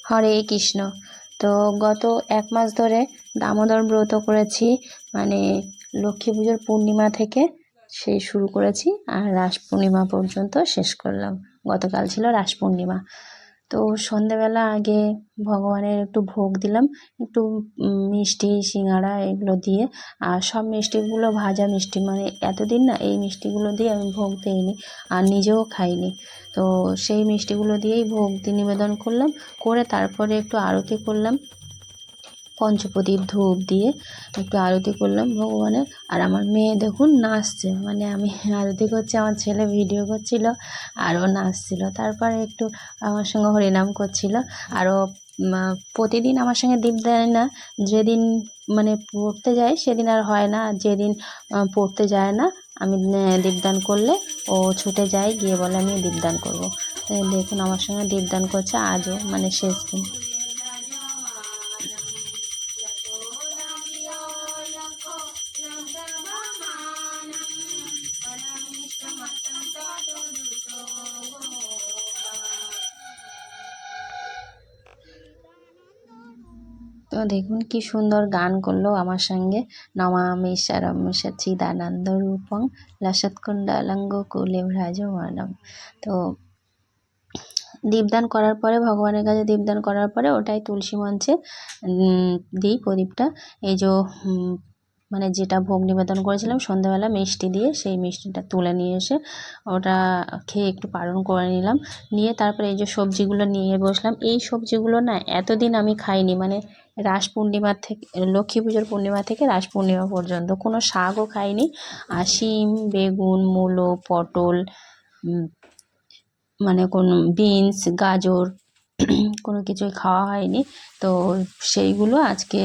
হরে কৃষ্ণ। তো গত 1 মাস ধরে দামোদর ব্রত করেছি, মানে লক্ষ্মী পুজোর পূর্ণিমা থেকে সেই শুরু করেছি আর রাস পূর্ণিমা পর্যন্ত শেষ করলাম। গতকাল ছিল রাস পূর্ণিমা। তো সন্ধেবেলা আগে ভগবানের একটু ভোগ দিলাম, একটু মিষ্টি সিঙ্গাড়া এগুলো দিয়ে। আর সব মিষ্টিগুলো ভাজা মিষ্টি, মানে এতদিন না এই মিষ্টিগুলো দিয়ে আমি ভোগ দিইনি আর নিজেও খাইনি। তো সেই মিষ্টিগুলো দিয়েই ভোগ নিবেদন করলাম, করে তারপরে একটু আরতি করলাম, পঞ্চপ্রদীপ ধূপ দিয়ে একটু আরতি করলাম ভগবানের। আর আমার মেয়ে দেখুন নাচছে, মানে আমি আরতি করছি, আমার ছেলে ভিডিও করছিল আর ও নাচছিল। তারপরে একটু আমার সঙ্গে হরিনাম করছিল। আর ও প্রতিদিন আমার সঙ্গে দীপ দেয় না, যেদিন মানে পড়তে যায় সেদিন আর হয় না, আর যেদিন পড়তে যায় না আমি দীপদান করলে ও ছুটে যায়, গিয়ে বলে আমি দীপদান করব। দেখুন আমার সঙ্গে দীপদান করছে আজও, মানে শেষ দিন। তো দেখুন কি সুন্দর গান করলো আমার সঙ্গে, নমামি শরম সচ্চিদানন্দ রূপং লসৎকুণ্ডলং গোকুলে ভ্রাজমানম। তো দীপদান করার পরে, ভগবানের কাছে দীপদান করার পরে ওটাই তুলসী মঞ্চে দিই প্রদীপটা। এই যে মানে যেটা ভোগ নিবেদন করেছিলাম সন্ধ্যাবেলা মিষ্টি দিয়ে, সেই মিষ্টিটা তুলে নিয়ে এসে ওটা খেয়ে একটু পালন করে নিলাম। নিয়ে তারপরে এই যে সবজিগুলো নিয়ে বসলাম। এই সবজিগুলো না এতদিন আমি খাইনি, মানে রাস পূর্ণিমা থেকে, লক্ষ্মী পুজোর পূর্ণিমা থেকে রাস পূর্ণিমা পর্যন্ত কোনো শাকও খাইনি। আর শিম, বেগুন, মূলো, পটল, মানে কোনো বিনস, গাজর কোনো কিছুই খাওয়া হয়নি। তো সেইগুলো আজকে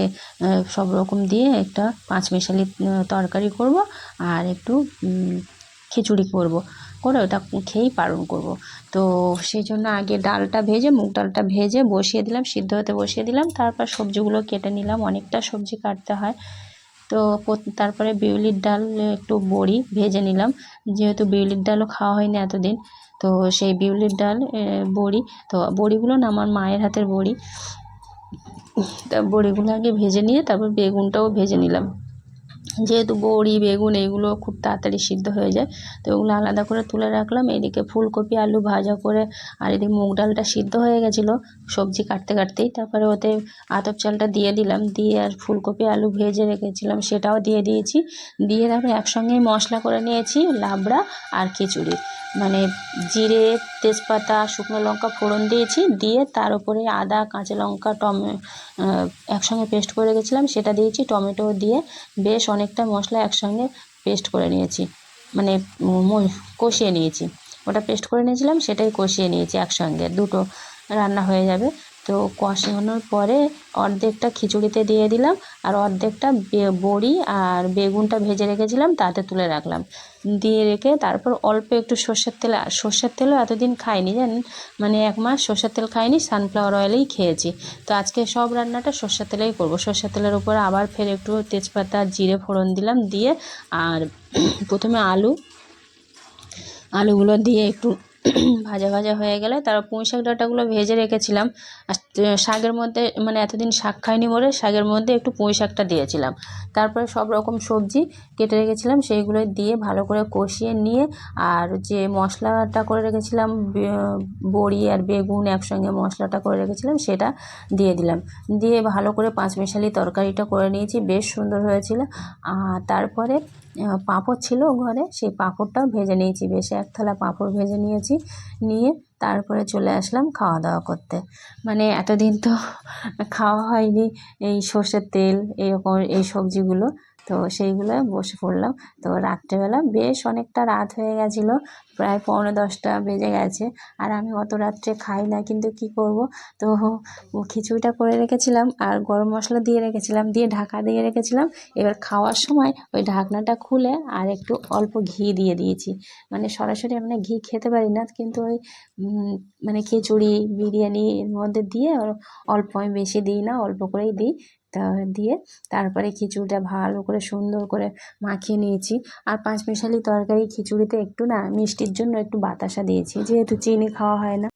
সব রকম দিয়ে একটা পাঁচমিশালি তরকারি করব আর একটু খিচুড়ি করব, করে ওটা খেয়েই পালন করব। তো সেই জন্য আগে ডালটা ভেজে, মুগ ডালটা ভেজে বসিয়ে দিলাম, সিদ্ধ হতে বসিয়ে দিলাম। তারপর সবজিগুলো কেটে নিলাম, অনেকটা সবজি কাটতে হয়। তো তারপরে বিউলির ডাল, একটু বড়ি ভেজে নিলাম, যেহেতু বিউলির ডালও খাওয়া হয়নি এতদিন। তো সেই বিউলির ডাল, বড়ি, তো বড়িগুলো না আমার মায়ের হাতের বড়ি, তা বড়িগুলো আগে ভেজে নিয়ে তারপর বেগুনটাও ভেজে নিলাম। যেহেতু বড়ি বেগুন এগুলো খুব তাড়াতাড়ি সিদ্ধ হয়ে যায়, তো ওগুলো আলাদা করে তুলে রাখলাম। এদিকে ফুলকপি আলু ভাজা করে, আর এদিকে মুগ ডালটা সিদ্ধ হয়ে গেছিলো সবজি কাটতে কাটতেই। তারপরে ওতে আতপ চালটা দিয়ে দিলাম, দিয়ে আর ফুলকপি আলু ভেজে রেখেছিলাম সেটাও দিয়ে দিয়েছি। দিয়ে তারপরে একসঙ্গেই মশলা করে নিয়েছি লাবড়া আর খিচুড়ি, মানে জিরে, তেজপাতা, শুকনো লঙ্কা ফোড়ন দিয়েছি, দিয়ে তার উপরে আদা, কাঁচা লঙ্কা, একসঙ্গে পেস্ট করে রেখেছিলাম সেটা দিয়েছি, টমেটো দিয়ে বেশ অনেকটা মশলা একসঙ্গে পেস্ট করে নিয়েছি, মানে কষিয়ে নিয়েছি। ওটা পেস্ট করে নিয়েছিলাম, সেটাই কষিয়ে নিয়েছি একসঙ্গে, দুটো রান্না হয়ে যাবে। তো কষানোর পরে অর্ধেকটা খিচুড়িতে দিয়ে দিলাম, আর অর্ধেকটা বড়ি আর বেগুনটা ভেজে রেখেছিলাম তাতে তুলে রাখলাম। দিয়ে রেখে তারপর অল্প একটু সর্ষের তেল, আর সর্ষের তেলও এতদিন খাইনি জানেন, মানে 1 মাস সর্ষের তেল খাইনি, সানফ্লাওয়ার অয়েলেই খেয়েছি। তো আজকে সব রান্নাটা সর্ষের তেলেই করব। সর্ষের তেলের উপর আবার ফের একটু তেজপাতা জিরে ফোড়ন দিলাম, দিয়ে আর প্রথমে আলুগুলো দিয়ে একটু ভাজা ভাজা হয়ে গেলে তারপর পুঁই শাক ডাঁটাগুলো ভেজে রেখেছিলাম। আর শাকের মধ্যে, মানে এতদিন শাক খাইনি বলে শাকের মধ্যে একটু পুঁই শাকটা দিয়েছিলাম। তারপরে সব রকম সবজি কেটে রেখেছিলাম সেইগুলো দিয়ে ভালো করে কষিয়ে নিয়ে, আর যে মশলাটা করে রেখেছিলাম বড়ি আর বেগুন একসঙ্গে মশলাটা করে রেখেছিলাম সেটা দিয়ে দিলাম, দিয়ে ভালো করে পাঁচমিশালি তরকারিটা করে নিয়েছি, বেশ সুন্দর হয়েছিল। আর তারপরে পাঁপড় ছিল ঘরে, সেই পাঁপড়টাও ভেজে নিয়েছি, বেশ 1 থালা পাঁপড় ভেজে নিয়েছি। নিয়ে তারপরে চলে আসলাম খাওয়া দাওয়া করতে। মানে এতদিন তো খাওয়া হয়নি এই সর্ষের তেল এরকম এই সবজিগুলো, তো সেইগুলো বসে পড়লাম। তো রাত্রেবেলা বেশ অনেকটা রাত হয়ে গেছিলো, প্রায় 9:45 বেজে গেছে। আর আমি অত রাত্রে খাই না, কিন্তু কি করব। তো খিচুড়িটা করে রেখেছিলাম আর গরম মশলা দিয়ে রেখেছিলাম, দিয়ে ঢাকা দিয়ে রেখেছিলাম। এবার খাওয়ার সময় ওই ঢাকনাটা খুলে আর একটু অল্প ঘি দিয়ে দিয়েছি, মানে সরাসরি আমরা ঘি খেতে পারি না, কিন্তু ওই মানে খিচুড়ি বিরিয়ানি এর মধ্যে দিয়ে অল্প, আমি বেশি দিই না, অল্প করেই দিই। তা দিয়ে তারপরে খিচুড়িটা ভালো করে সুন্দর করে মাখিয়ে নিয়েছি। আর পাঁচমিশালি তরকারি খিচুড়িতে একটু না মিষ্টির জন্য একটু বাতাসা দিয়েছি, যেহেতু চিনি খাওয়া হয় না।